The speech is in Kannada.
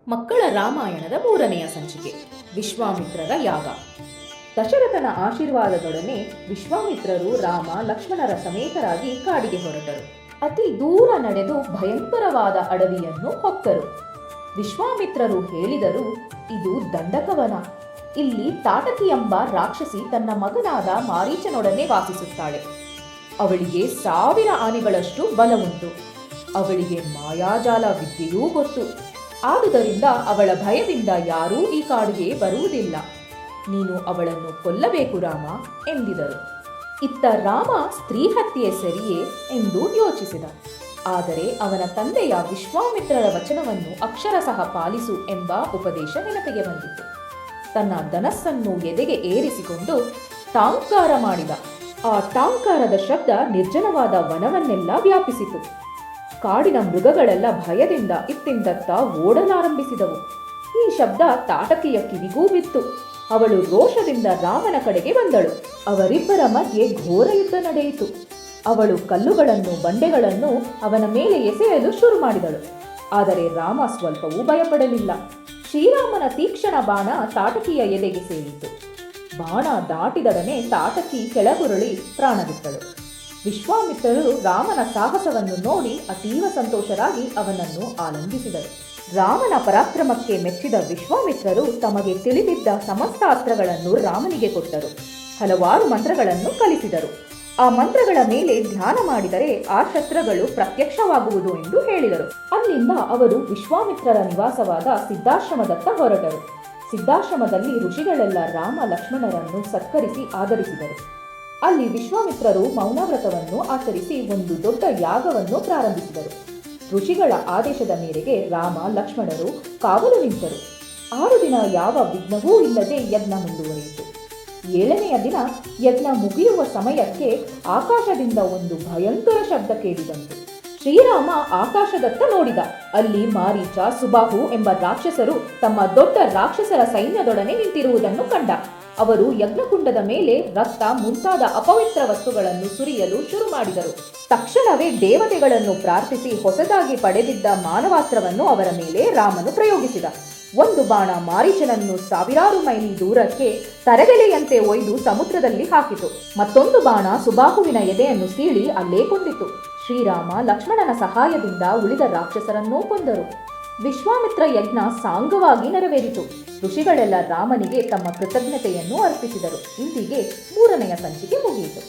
ಮಕ್ಕಳ ರಾಮಾಯಣದ 3ನೆಯ ಸಂಚಿಕೆ ವಿಶ್ವಾಮಿತ್ರರ ಯಾಗ. ದಶರಥನ ಆಶೀರ್ವಾದದೊಡನೆ ವಿಶ್ವಾಮಿತ್ರರು ರಾಮ ಲಕ್ಷ್ಮಣರ ಸಮೇತರಾಗಿ ಕಾಡಿಗೆ ಹೊರಟರು. ಅತಿ ದೂರ ನಡೆದು ಭಯಂಕರವಾದ ಅಡವಿಯನ್ನು ಹೊಕ್ಕರು. ವಿಶ್ವಾಮಿತ್ರರು ಹೇಳಿದರು, ಇದು ದಂಡಕವನ. ಇಲ್ಲಿ ತಾಟಕಿ ಎಂಬ ರಾಕ್ಷಸಿ ತನ್ನ ಮಗನಾದ ಮಾರೀಚನೊಡನೆ ವಾಸಿಸುತ್ತಾಳೆ. ಅವಳಿಗೆ 1000 ಆನೆಗಳಷ್ಟು ಬಲವುಂಟು. ಅವಳಿಗೆ ಮಾಯಾಜಾಲ ವಿದ್ಯೆಯೂ ಗೊತ್ತು. ಆದುದರಿಂದ ಅವಳ ಭಯದಿಂದ ಯಾರೂ ಈ ಕಾಡಿಗೆ ಬರುವುದಿಲ್ಲ. ನೀನು ಅವಳನ್ನು ಕೊಲ್ಲಬೇಕು ರಾಮ ಎಂದಿದರು. ಇತ್ತ ರಾಮ ಸ್ತ್ರೀ ಹತ್ಯೆ ಸರಿಯೇ ಎಂದು ಯೋಚಿಸಿದ. ಆದರೆ ಅವನ ತಂದೆಯ ವಿಶ್ವಾಮಿತ್ರರ ವಚನವನ್ನು ಅಕ್ಷರಶಃ ಪಾಲಿಸು ಎಂಬ ಉಪದೇಶ ನೆನಪಿಗೆ ಬಂದಿತ್ತು. ತನ್ನ ಧನಸ್ಸನ್ನು ಎದೆಗೆ ಏರಿಸಿಕೊಂಡು ಟಾಂಕಾರ ಮಾಡಿದ. ಆ ಟಾಂಕಾರದ ಶಬ್ದ ನಿರ್ಜನವಾದ ವನವನ್ನೆಲ್ಲ ವ್ಯಾಪಿಸಿತು. ಕಾಡಿನ ಮೃಗಗಳೆಲ್ಲ ಭಯದಿಂದ ಇತ್ತಿಂದತ್ತ ಓಡಲಾರಂಭಿಸಿದವು. ಈ ಶಬ್ದ ತಾಟಕಿಯ ಕಿವಿಗೂ ಬಿತ್ತು. ಅವಳು ರೋಷದಿಂದ ರಾಮನ ಕಡೆಗೆ ಬಂದಳು. ಅವರಿಬ್ಬರ ಮಧ್ಯೆ ಘೋರ ಯುದ್ಧ ನಡೆಯಿತು. ಅವಳು ಕಲ್ಲುಗಳನ್ನು ಬಂಡೆಗಳನ್ನು ಅವನ ಮೇಲೆ ಎಸೆಯಲು ಶುರು ಮಾಡಿದಳು. ಆದರೆ ರಾಮ ಸ್ವಲ್ಪವೂ ಭಯಪಡಲಿಲ್ಲ. ಶ್ರೀರಾಮನ ತೀಕ್ಷ್ಣ ಬಾಣ ತಾಟಕಿಯ ಎದೆಗೆ ಸೇರಿತು. ಬಾಣ ದಾಟಿದೊಡನೆ ತಾಟಕಿ ಕೆಳಗುರುಳಿ ಪ್ರಾಣ ಬಿಟ್ಟಳು. ವಿಶ್ವಾಮಿತ್ರರು ರಾಮನ ಸಾಹಸವನ್ನು ನೋಡಿ ಅತೀವ ಸಂತೋಷರಾಗಿ ಅವನನ್ನು ಆನಂದಿಸಿದರು. ರಾಮನ ಪರಾಕ್ರಮಕ್ಕೆ ಮೆಚ್ಚಿದ ವಿಶ್ವಾಮಿತ್ರರು ತಮಗೆ ತಿಳಿದಿದ್ದ ಸಮಸ್ತ ಅಸ್ತ್ರಗಳನ್ನು ರಾಮನಿಗೆ ಕೊಟ್ಟರು. ಹಲವಾರು ಮಂತ್ರಗಳನ್ನು ಕಲಿಸಿದರು. ಆ ಮಂತ್ರಗಳ ಮೇಲೆ ಧ್ಯಾನ ಮಾಡಿದರೆ ಆ ಶಸ್ತ್ರಗಳು ಪ್ರತ್ಯಕ್ಷವಾಗುವುದು ಎಂದು ಹೇಳಿದರು. ಅಲ್ಲಿಂದ ಅವರು ವಿಶ್ವಾಮಿತ್ರರ ನಿವಾಸವಾದ ಸಿದ್ಧಾಶ್ರಮದತ್ತ ಹೊರಟರು. ಸಿದ್ಧಾಶ್ರಮದಲ್ಲಿ ಋಷಿಗಳೆಲ್ಲ ರಾಮ ಲಕ್ಷ್ಮಣರನ್ನು ಸತ್ಕರಿಸಿ ಆದರಿಸಿದರು. ಅಲ್ಲಿ ವಿಶ್ವಾಮಿತ್ರರು ಮೌನವ್ರತವನ್ನು ಆಚರಿಸಿ ಒಂದು ದೊಡ್ಡ ಯಾಗವನ್ನು ಪ್ರಾರಂಭಿಸಿದರು. ಋಷಿಗಳ ಆದೇಶದ ಮೇರೆಗೆ ರಾಮ ಲಕ್ಷ್ಮಣರು ಕಾವಲು ನಿಂತರು. 6 ದಿನ ಯಾವ ವಿಘ್ನವೂ ಇಲ್ಲದೆ ಯಜ್ಞ ಮುಂದುವರಿಯಿತು. 7ನೆಯ ದಿನ ಯಜ್ಞ ಮುಗಿಯುವ ಸಮಯಕ್ಕೆ ಆಕಾಶದಿಂದ ಒಂದು ಭಯಂಕರ ಶಬ್ದ ಕೇಳಿಬಂತು. ಶ್ರೀರಾಮ ಆಕಾಶದತ್ತ ನೋಡಿದ. ಅಲ್ಲಿ ಮಾರೀಚ, ಸುಬಾಹು ಎಂಬ ರಾಕ್ಷಸರು ತಮ್ಮ ದೊಡ್ಡ ರಾಕ್ಷಸರ ಸೈನ್ಯದೊಡನೆ ನಿಂತಿರುವುದನ್ನು ಕಂಡ. ಅವರು ಯಜ್ಞಕುಂಡದ ಮೇಲೆ ರಕ್ತ ಮುಂತಾದ ಅಪವಿತ್ರ ವಸ್ತುಗಳನ್ನು ಸುರಿಯಲು ಶುರು ಮಾಡಿದರು. ತಕ್ಷಣವೇ ದೇವತೆಗಳನ್ನು ಪ್ರಾರ್ಥಿಸಿ ಹೊಸದಾಗಿ ಪಡೆದಿದ್ದ ಮಾನವಾಸ್ತ್ರವನ್ನು ಅವರ ಮೇಲೆ ರಾಮನು ಪ್ರಯೋಗಿಸಿದ. ಒಂದು ಬಾಣ ಮಾರೀಚನನ್ನು 1000 ಮೈಲಿ ದೂರಕ್ಕೆ ತರಗೆಲೆಯಂತೆ ಒಯ್ದು ಸಮುದ್ರದಲ್ಲಿ ಹಾಕಿತು. ಮತ್ತೊಂದು ಬಾಣ ಸುಬಾಹುವಿನ ಎದೆಯನ್ನು ಸೀಳಿ ಅಲ್ಲೇ ಕೊಂದಿತು. ಶ್ರೀರಾಮ ಲಕ್ಷ್ಮಣನ ಸಹಾಯದಿಂದ ಉಳಿದ ರಾಕ್ಷಸರನ್ನೂ ಕೊಂದರು. ವಿಶ್ವಾಮಿತ್ರ ಯಜ್ಞ ಸಾಂಗವಾಗಿ ನೆರವೇರಿತು. ಋಷಿಗಳೆಲ್ಲ ರಾಮನಿಗೆ ತಮ್ಮ ಕೃತಜ್ಞತೆಯನ್ನು ಅರ್ಪಿಸಿದರು. ಇಂದಿಗೆ 3ನೆಯ ಸಂಚಿಕೆ ಮುಗಿಯಿತು.